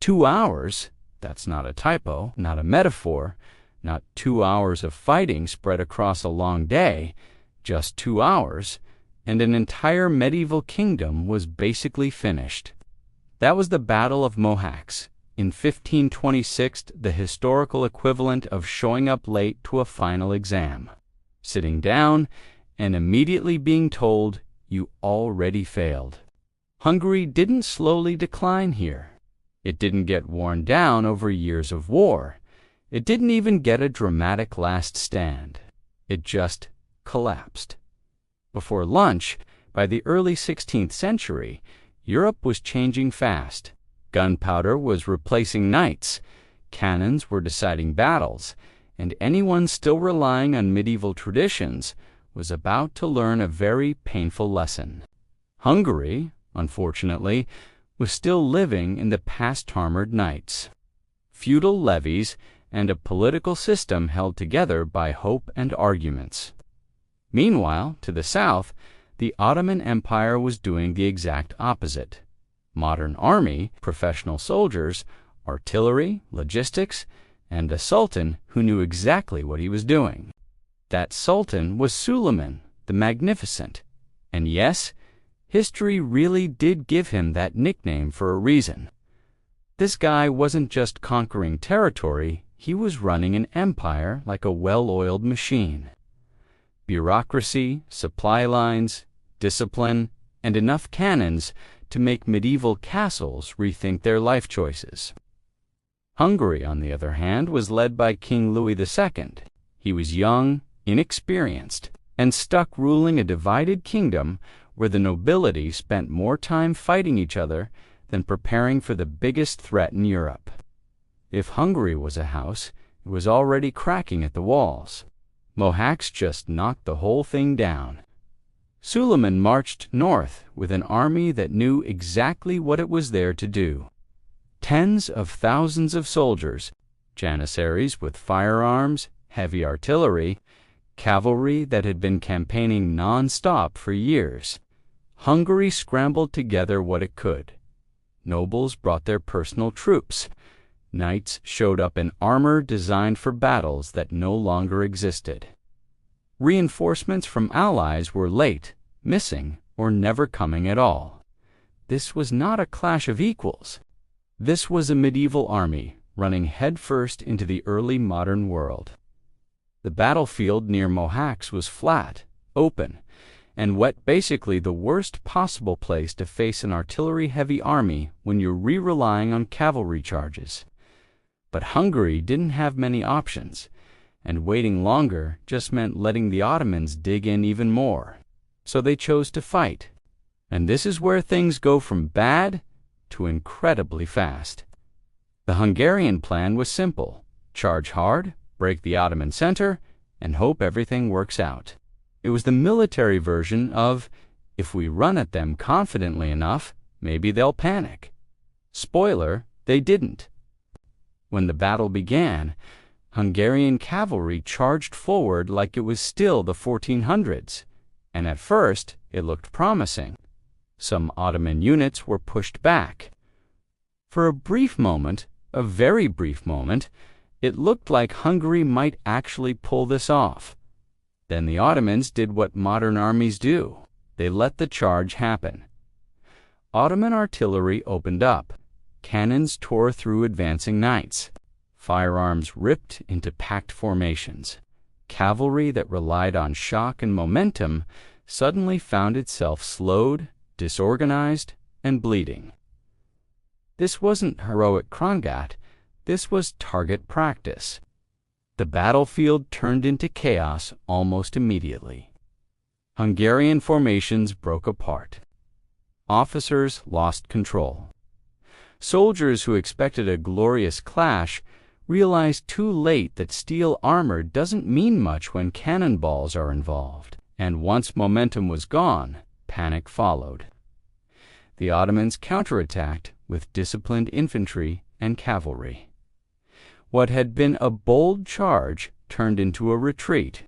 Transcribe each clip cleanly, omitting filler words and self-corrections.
2 hours, that's not a typo, not a metaphor, not 2 hours of fighting spread across a long day, just 2 hours, and an entire medieval kingdom was basically finished. That was the Battle of Mohács. In 1526, the historical equivalent of showing up late to a final exam, sitting down, and immediately being told you already failed. Hungary didn't slowly decline here. It didn't get worn down over years of war. It didn't even get a dramatic last stand. It just collapsed. Before lunch, by the early 16th century, Europe was changing fast. Gunpowder was replacing knights, cannons were deciding battles, and anyone still relying on medieval traditions was about to learn a very painful lesson. Hungary, unfortunately, was still living in the past armored knights, feudal levies, and a political system held together by hope and arguments. Meanwhile, to the south, the Ottoman Empire was doing the exact opposite. Modern army, professional soldiers, artillery, logistics, and a sultan who knew exactly what he was doing. That sultan was Suleiman the Magnificent. And yes, history really did give him that nickname for a reason. This guy wasn't just conquering territory, he was running an empire like a well-oiled machine. Bureaucracy, supply lines, discipline, and enough cannons to make medieval castles rethink their life choices. Hungary, on the other hand, was led by King Louis II. He was young, inexperienced, and stuck ruling a divided kingdom where the nobility spent more time fighting each other than preparing for the biggest threat in Europe. If Hungary was a house, it was already cracking at the walls. Mohács just knocked the whole thing down. Suleiman marched north with an army that knew exactly what it was there to do. Tens of thousands of soldiers, janissaries with firearms, heavy artillery, cavalry that had been campaigning non-stop for years. Hungary scrambled together what it could. Nobles brought their personal troops. Knights showed up in armor designed for battles that no longer existed. Reinforcements from allies were late, missing, or never coming at all. This was not a clash of equals. This was a medieval army running headfirst into the early modern world. The battlefield near Mohács was flat, open, and wet, basically the worst possible place to face an artillery-heavy army when you're relying on cavalry charges. But Hungary didn't have many options, and waiting longer just meant letting the Ottomans dig in even more. So they chose to fight. And this is where things go from bad to incredibly fast. The Hungarian plan was simple: charge hard, break the Ottoman center, and hope everything works out. It was the military version of, if we run at them confidently enough, maybe they'll panic. Spoiler, they didn't. When the battle began, Hungarian cavalry charged forward like it was still the 1400s, and at first it looked promising. Some Ottoman units were pushed back. For a brief moment, a very brief moment, it looked like Hungary might actually pull this off. Then the Ottomans did what modern armies do. They let the charge happen. Ottoman artillery opened up. Cannons tore through advancing knights. Firearms ripped into packed formations. Cavalry that relied on shock and momentum suddenly found itself slowed, disorganized, and bleeding. This wasn't heroic combat. This was target practice. The battlefield turned into chaos almost immediately. Hungarian formations broke apart. Officers lost control. Soldiers who expected a glorious clash realized too late that steel armor doesn't mean much when cannonballs are involved, and once momentum was gone, panic followed. The Ottomans counterattacked with disciplined infantry and cavalry. What had been a bold charge turned into a retreat,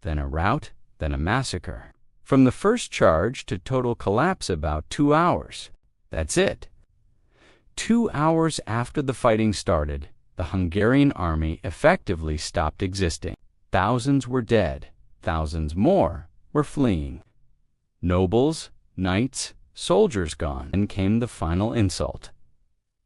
then a rout, then a massacre. From the first charge to total collapse about 2 hours. That's it. 2 hours after the fighting started, the Hungarian army effectively stopped existing. Thousands were dead, thousands more were fleeing. Nobles, knights, soldiers gone, and came the final insult.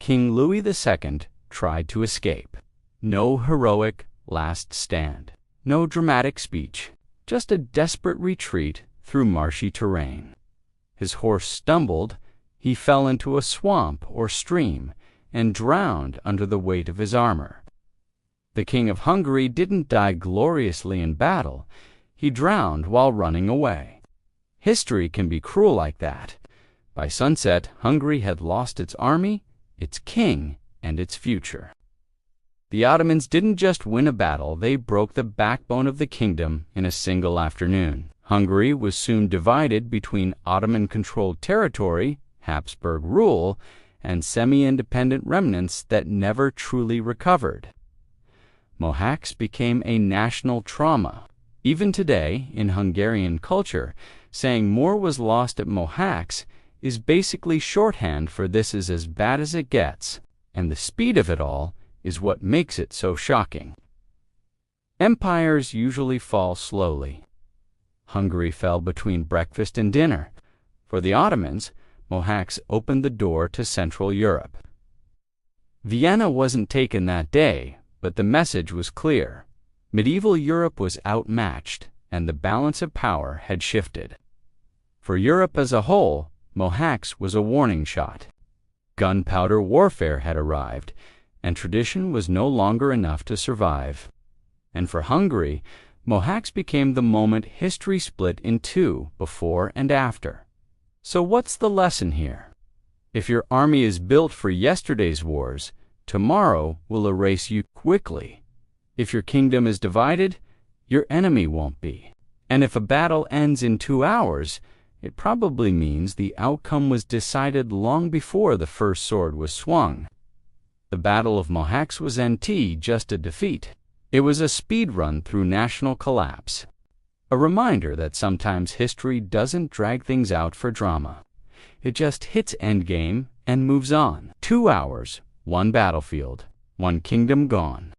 King Louis II tried to escape. No heroic last stand, no dramatic speech, just a desperate retreat through marshy terrain. His horse stumbled, he fell into a swamp or stream, and drowned under the weight of his armor. The King of Hungary didn't die gloriously in battle, he drowned while running away. History can be cruel like that. By sunset, Hungary had lost its army, its king, and its future. The Ottomans didn't just win a battle, they broke the backbone of the kingdom in a single afternoon. Hungary was soon divided between Ottoman-controlled territory, Habsburg rule, and semi-independent remnants that never truly recovered. Mohács became a national trauma. Even today, in Hungarian culture, saying more was lost at Mohács is basically shorthand for this is as bad as it gets, and the speed of it all is what makes it so shocking. Empires usually fall slowly. Hungary fell between breakfast and dinner. For the Ottomans, Mohács opened the door to Central Europe. Vienna wasn't taken that day, but the message was clear. Medieval Europe was outmatched, and the balance of power had shifted. For Europe as a whole, Mohács was a warning shot. Gunpowder warfare had arrived, and tradition was no longer enough to survive. And for Hungary, Mohács became the moment history split in two, before and after. So what's the lesson here? If your army is built for yesterday's wars, tomorrow will erase you quickly. If your kingdom is divided, your enemy won't be. And if a battle ends in 2 hours, it probably means the outcome was decided long before the first sword was swung. The Battle of Mohács was just a defeat. It was a speed run through national collapse. A reminder that sometimes history doesn't drag things out for drama. It just hits endgame and moves on. 2 hours, one battlefield, one kingdom gone.